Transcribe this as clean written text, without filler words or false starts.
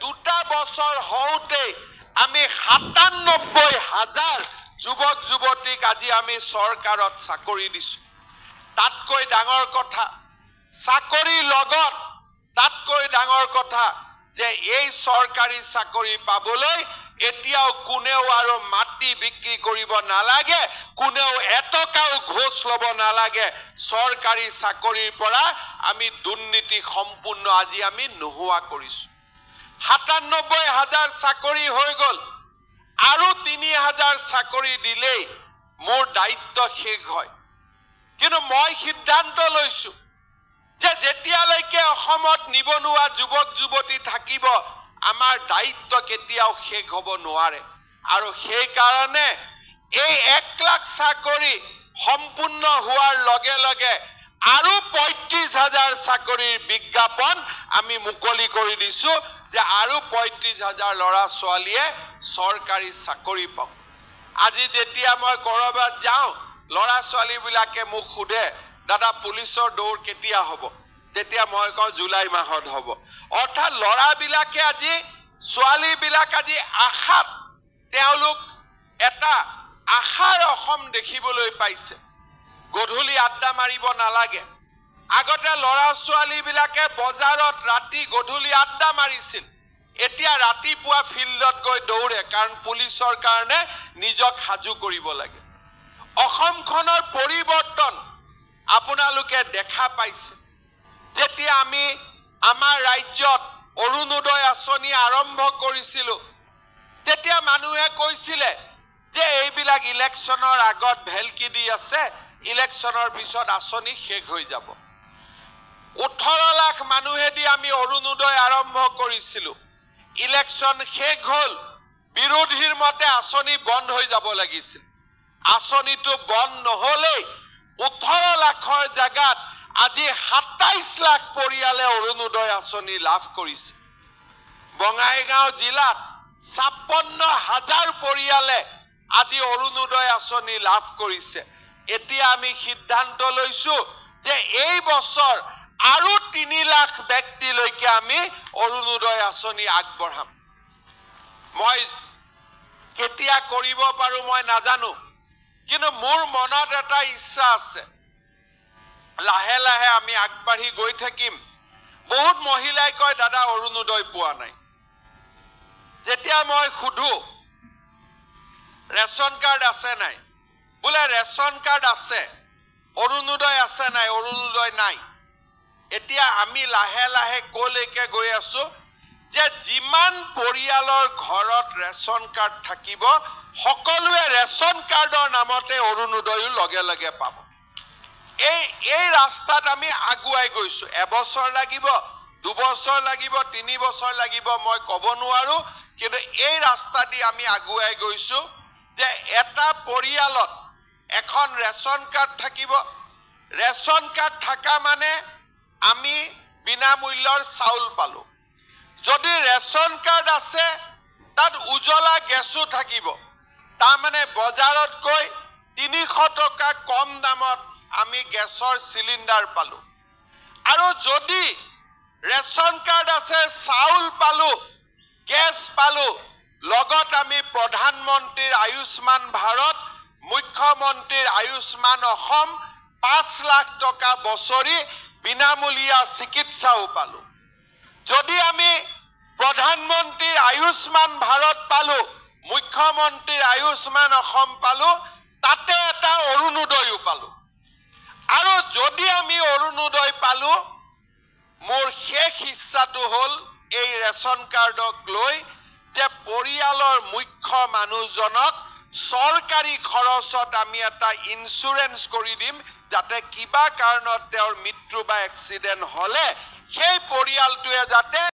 দুটা বছৰ হওঁতে আমি ৯৭,০০০ যুৱক যুৱতীক আজি আমি চৰকাৰত চাকৰি দিছো তাতকৈ ডাঙৰ কথা চাকৰি লগত তাতকৈ ডাঙৰ কথা যে এই চৰকাৰী চাকৰি পাবলৈ এতিয়াও কোনেও আৰু মাটি বিক্ৰী কৰিব নালাগে কোনেও এটকাও ঘোষ লব নালাগে চৰকাৰী চাকৰিৰ পৰা আমি দুৰ্নীতি সম্পূৰ্ণ আজি আমি নোহোৱা কৰিছো ৯৭,০০০ চাকৰি হৈ গল আৰু ৩,০০০ চাকৰি দিলেই মোৰ দায়িত্ব শেষ হয় কিন্তু মই সিদ্ধান্ত লৈছো যে যেতিয়ালৈকে অসমত নিবনুৱা যুৱক যুৱতী থাকিব আমাৰ দায়িত্ব কেতিয়াও শেষ হ'ব নোৱাৰে আৰু সেই কাৰণে এই ১ লাখ চাকৰি সম্পূৰ্ণ হোৱাৰ লগে লগে আৰু ৩৫,০০০ চাকৰিৰ বিজ্ঞাপন আমি মুকলি কৰি দিছো যে আৰু ৩৫,০০০ ল'ৰা ছোৱালীয়ে চৰকাৰী চাকৰি পাব আজি যেতিয়া মই কৰবাত যাওঁ ল'ৰা ছোৱালীবিলাকে মোক সোধে দাদা পুলিচৰ দৌৰ কেতিয়া হ'ব তেতিয়া মই কওঁ জুলাই মাহত হ'ব অৰ্থাৎ ল'ৰাবিলাকে আজি ছোৱালীবিলাক আজি আশাত তেওঁলোক এটা আশাৰ অসম দেখিবলৈ পাইছে গধূলি আড্ডা মাৰিব নালাগে আগতে ল'ৰা ছোৱালীবিলাকে বজাৰত ৰাতি গধূলি আড্ডা মাৰিছিল এতিয়া ৰাতিপুৱা ফিল্ডত গৈ দৌৰে কাৰণ পুলিচৰ কাৰণে নিজক সাজু কৰিব লাগে অসমখনৰ পৰিৱৰ্তন আপোনালোকে দেখা পাইছে যেতিয়া আমি আমাৰ ৰাজ্যত অৰুণোদয় আঁচনি আৰম্ভ কৰিছিলো তেতিয়া মানুহে কৈছিলে যে এইবিলাক ইলেকশ্যনৰ আগত ভেলকি দি আছে ইলেকশ্যনৰ পিছত আঁচনি শেষ হৈ যাব ১৮ লাখ মানুহেদি আমি অৰুণোদয় আৰম্ভ কৰিছিলো ইলেকশ্যন শেষ হল বিৰোধীৰ মতে আঁচনি বন্ধ হৈ যাব লাগিছিল আঁচনিটো বন্ধ নহলেই ১৮ লাখৰ জাগাত আজি ২৭ লাখ পৰিয়ালে অৰুণোদয় আঁচনি লাভ কৰিছে বঙাইগাঁও জিলাত ৫৬,০০০ পৰিয়ালে আজি অৰুণোদয় আঁচনি লাভ কৰিছে এতিয়া আমি সিদ্ধান্ত লৈছো যে এই বছৰ আৰু ৩ লাখ ব্যক্তিলৈকে আমি অৰুণোদয় আঁচনি আগবঢ়াম মই কেতিয়া কৰিব পাৰো মই নাজানো কিন্তু মোৰ মনত এটা ইচ্ছা আছে লাহে লাহে আমি আগবাঢ়ি গৈ থাকিম বহুত মহিলাই কয় দাদা অৰুণোদয় পোৱা নাই যেতিয়া মই সুধো ৰেচন কাৰ্ড আছে নাই বোলে ৰেচন কাৰ্ড আছে অৰুণোদয় আছে নাই অৰুণোদয় নাই এতিয়া আমি লাহে লাহে কলৈকে গৈ আছো যে যিমান পৰিয়ালৰ ঘৰত ৰেচন কাৰ্ড থাকিব সকলোৱে ৰেচন কাৰ্ডৰ নামতে অৰুণোদয়ও লগে লগে পাব এই ৰাস্তাত আমি আগুৱাই গৈছো এবছৰ লাগিব ২ বছৰ লাগিব ৩ বছৰ লাগিব মই ক'ব নোৱাৰো কিন্তু এই ৰাস্তা দি আমি আগুৱাই গৈছো যে এটা পৰিয়ালত এখন ৰেচন কাৰ্ড থাকিব ৰেচন কাৰ্ড থাকা মানে আমি বিনামূল্যৰ চাউল পালো যদি ৰেচন কাৰ্ড আছে তাত উজ্বলা গেছো থাকিব তাৰ মানে বজাৰতকৈ ৩০০ টকা কম দামত আমি গেছৰ সিলিন্ডাৰ পালো আৰু যদি ৰেচন কাৰ্ড আছে চাউল পালো গেছ পালো লগত আমি প্ৰধানমন্ত্ৰীৰ আয়ুষ্মান ভাৰত মুখ্যমন্ত্ৰীৰ আয়ুষ্মান অসম ৫ লাখ টকা বছৰি বিনামূলীয়া চিকিৎসাও পালো যদি আমি প্ৰধানমন্ত্ৰীৰ আয়ুষ্মান ভাৰত পালো মুখ্যমন্ত্ৰীৰ আয়ুষ্মান অসম পালো তাতে এটা অৰুণোদয়ও পালো আৰু যদি আমি অৰুণোদয় পালো মোৰ শেষ ইচ্ছাটো হল এই ৰেচন কাৰ্ডক লৈ যে পৰিয়ালৰ মুখ্য মানুহজনক চৰকাৰী খৰচত আমি এটা ইন্সুৰেন্স কৰি দিম যাতে কিবা কাৰণত তেওঁৰ মৃত্যু বা এক্সিডেন্ট হলে সেই পৰিয়ালটোৱে যাতে